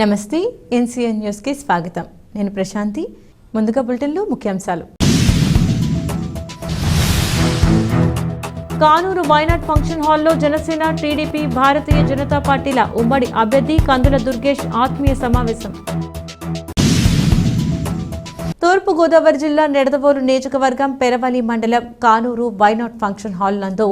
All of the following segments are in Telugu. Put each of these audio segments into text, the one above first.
నమస్తే ఎన్సీఎన్ న్యూస్ కి స్వాగతం. నేను ప్రశాంతి. ముందుగా బులెటిన్లో ముఖ్యాంశాలు. కానూరు వైనాట్ ఫంక్షన్ హాల్లో జనసేన, టీడీపీ, భారతీయ జనతా పార్టీల ఉమ్మడి అభ్యర్థి కందుల దుర్గేష్ ఆత్మీయ సమావేశం. తూర్పు గోదావరి జిల్లా నిడదవోలు నియోజకవర్గం పెరవలి మండలం కానూరు వైనాట్ ఫంక్షన్ హాల్ నందు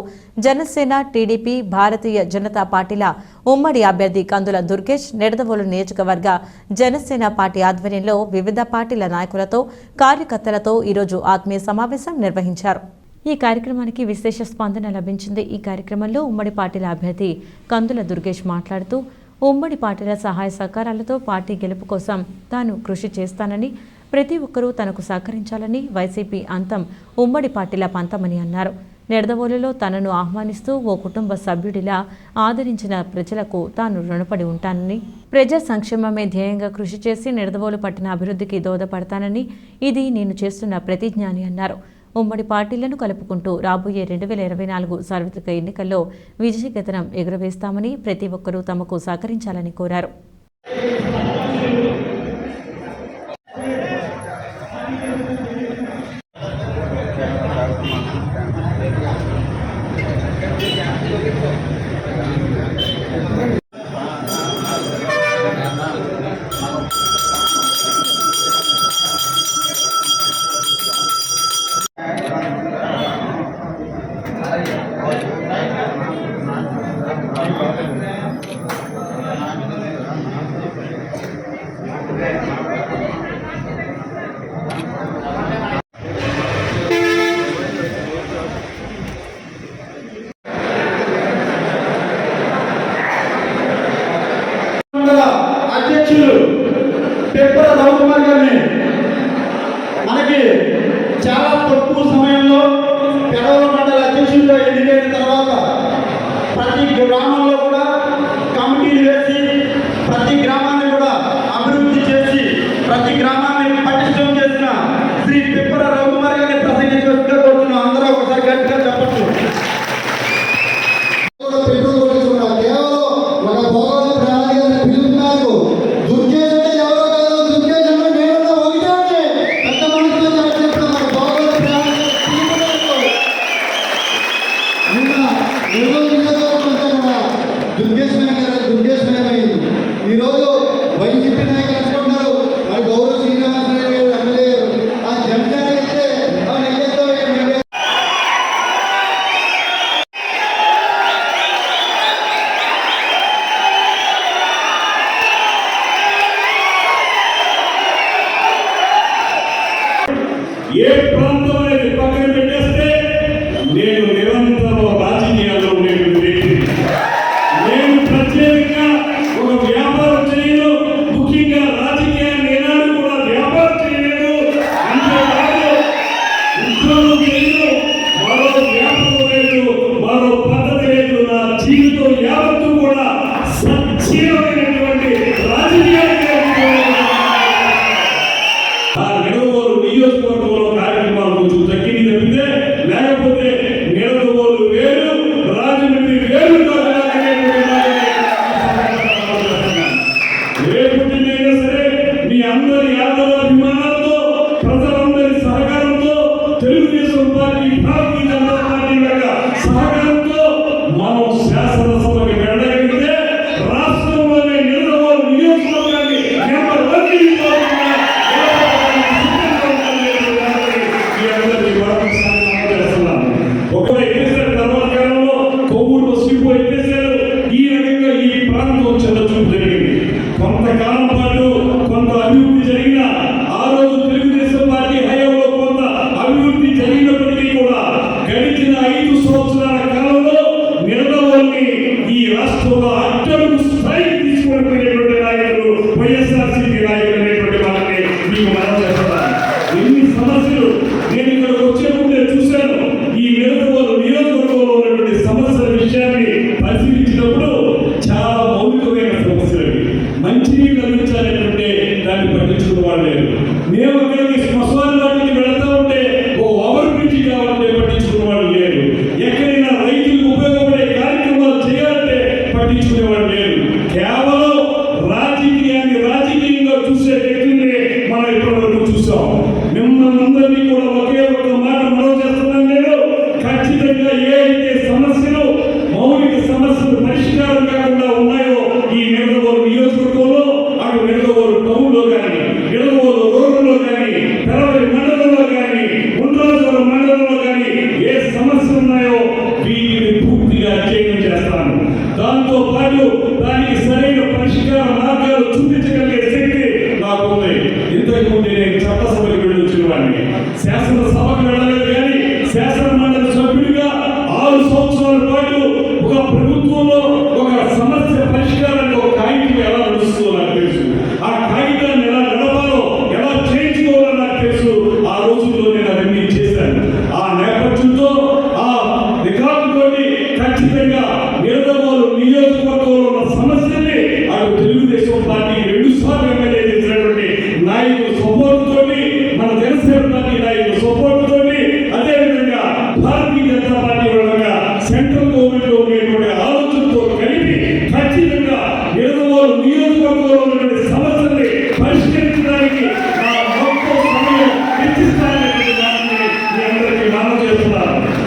జనసేన, టీడీపీ, భారతీయ జనతా పార్టీల ఉమ్మడి అభ్యర్థి కందుల దుర్గేష్ నిడదవోలు నియోజకవర్గ జనసేన పార్టీ ఆధ్వర్యంలో వివిధ పార్టీల నాయకులతో, కార్యకర్తలతో ఈరోజు ఆత్మీయ సమావేశం నిర్వహించారు. ఈ కార్యక్రమానికి విశేష స్పందన లభించింది. ఈ కార్యక్రమంలో ఉమ్మడి పార్టీల అభ్యర్థి కందుల దుర్గేష్ మాట్లాడుతూ ఉమ్మడి పార్టీల సహాయ సహకారాలతో పార్టీ గెలుపు కోసం తాను కృషి చేస్తానని, ప్రతి ఒక్కరూ తనకు సహకరించాలని, వైసీపీ అంతం ఉమ్మడి పార్టీల పంతమని అన్నారు. నిడదవోలులో తనను ఆహ్వానిస్తూ ఓ కుటుంబ సభ్యుడిలా ఆదరించిన ప్రజలకు తాను రుణపడి ఉంటానని, ప్రజా సంక్షేమమే ధ్యేయంగా కృషి చేసి నిడదవోలు పట్టణ అభివృద్ధికి దోహదపడతానని, ఇది నేను చేస్తున్న ప్రతిజ్ఞ అని అన్నారు. ఉమ్మడి పార్టీలను కలుపుకుంటూ రాబోయే 2024 సార్వత్రిక ఎన్నికల్లో విజయకేతనం ఎగురవేస్తామని, ప్రతి ఒక్కరూ తమకు సహకరించాలని కోరారు. అధ్యక్షులు పెప్పర రవికుమార్ గారిని మనకి చాలా తక్కువ సమయంలో పెరవల మండల అధ్యక్షులుగా ఎన్నికైన తర్వాత ప్రతి గ్రామంలో కూడా కమిటీలు వేసి ప్రతి గ్రామాన్ని కూడా అభివృద్ధి చేసి ప్రతి గ్రామాన్ని పటిష్టం చేసిన శ్రీ పెప్పర రవికుమార్ గారిని ప్రసంగించవలసిగా కోరుతున్నాం. అందరూ ఒకసారి గట్టిగా చెప్పచ్చు. ఈరోజు వైసీపీ నాయకులు అనుకుంటున్నారు వారి గౌరవ శ్రీనివాసరావు గారు ఎమ్మెల్యే ఆ జనసేన అయితే ఏ ప్రాంతం అనేది పక్కన పెట్టేస్తే నేను నిరంతరం రాజకీయాల్లో ఉండేటువంటి వ్యక్తి. నేను ప్రత్యేకంగా ఒక వ్యాపారం చేయను, ముఖ్యంగా రాజకీయాన్ని ఏనాడు కూడా వ్యాపారం చేయలేదు. అంతేకాదు ఉద్యోగం చేయను, మరో వ్యాపారం లేదు, మరో పద్ధతి లేదు. నా జీవితం యావత్తు కూడా సజీవమైనటువంటి రాజకీయాన్ని నిడదవోలు నియోజకవర్గంలో కార్యక్రమాలు కొంచెం తగ్గింది తప్పితే, లేకపోతే నిడదవోలు వేరు, రాజమండ్రి వేరు. రేపుటినైనా సరే మీ అందరి ఆదరాభిమానాలతో, ప్రజలందరి సహకారంతో, తెలుగుదేశం పార్టీ, భారతీయ జనతా పార్టీ యొక్క సహకారంతో మనం శాసనసభకి వెళ్ళగలిగితే రాష్ట్రంలోనే నిడదవోలు నియోజకవర్గాన్ని నెంబర్ 1 ఒక ఎక్కేసారు ధర్మకాలంలో కొవ్వూరు వస్తువు ఎక్కేశారు. ఈ రకంగా ఈ ప్రాంతం చెందడం జరిగింది. కొంతకాలం పాటు కొంత అభివృద్ధి జరిగిన ఆ రోజు తెలుగుదేశం పార్టీ హయాంలో కొంత అభివృద్ధి జరిగినప్పటికీ కూడా గడిచిన 5 సంవత్సరాల కాలంలో నిడదవోలుని ఈ రాష్ట్రంలో అట్టడుగు స్థాయికి తీసుకొని పోయినటువంటి నాయకులు వైఎస్ఆర్సీపీ నాయకులు అనేటువంటి వాళ్ళని మీకు మనం చేస్తున్నారు. ఎన్ని సమస్యలు నేను ఇక్కడికి వచ్చే ముందే చూశాను. ఈ నిడదవోలు నియోజకవర్గంలో ఉన్నటువంటి సమస్యల విషయాన్ని పరిశీలించినప్పుడు చాలా మౌలికమైన సమస్యలు. మంచినీళ్ళు అందించాలంటే దాన్ని పట్టించుకున్న వాళ్ళు లేరు. మేము అక్కడికి శ్మశాన వాటికి వెళతా ఉంటే ఓ ఓవర్ బ్రిడ్జ్ కావాలంటే పట్టించుకున్న వాళ్ళు లేరు. ఎక్కడైనా రైతులకు ఉపయోగపడే కార్యక్రమాలు చేయాలంటే పట్టించుకునేవాళ్ళు లేరు. కేవలం రాజకీయాన్ని సార్లు ఎమ్మెల్యే